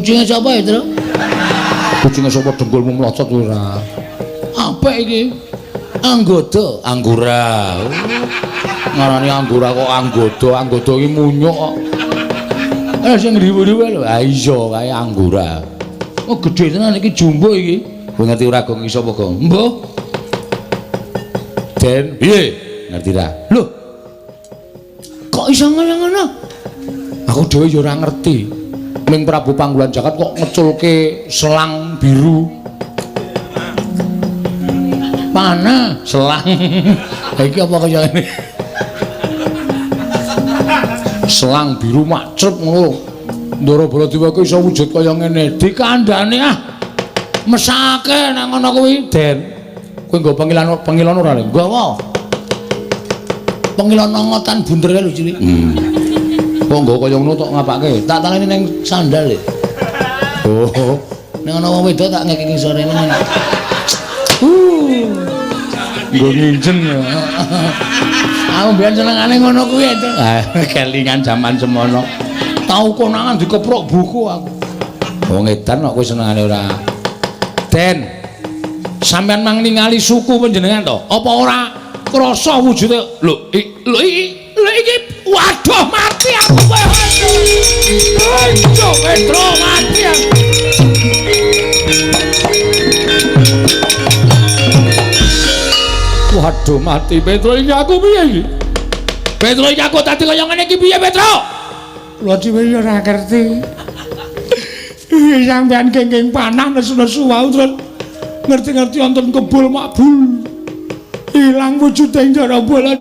Kucinge sapa ya, Tru? Kucinge sapa dengkulmu mlocot ora. Apa iki? Anggoda, Anggora. Ngarani anggora kok anggoda iki munyuk kok. sing riwu-riwu lho. Ah iya kae anggora. Oh gedhe tenan iki jumbo iki. Kowe ngerti ora Gong iki sapa Gong? Mbah. Den, piye? Ngerti ra? Lho. Kok iso ngono? Aku dhewe ya ora ngerti. Ming Prabu Panggulan Jagat kok ngeculke selang biru. Mana? Selang. Ha iki apa kaya ngene? Selang biru macrep ngono. Ndara Baladewa ku iso wujud kaya ngene. Dikandhane ah. Mesake nang ngono kuwi, Den. Kowe nggo pangilon ora Le? nggawa. Pengilon ngotan bunder lho cilik. Kok nggo kaya ngono tok ngapake? Tak tangani ning sandal e. Oh. Ning ana wong wedok tak ngeki sore ngene. Nggo nginjen ya. Aku mbiyen senengane ngono kuwi to. Ah, kelingan jaman semono. Tau konangan dikeprok buku aku. Wong edan kok kowe senengane ora. Den. Sampeyan mang ningali suku panjenengan to? Apa ora krasa wujude? Lho iki waduh mati aku kowe. Ayo Petro mati aku. Waduh mati Petro iki aku piye iki? Petro iki aku dadi kaya ngene iki piye Petro? Kula dhewe ya ora ngerti. Sampeyan geng-geng panah nesu-nesu wae terus ngerti-ngerti wonten kebul makbul. Ilang wujude njara bola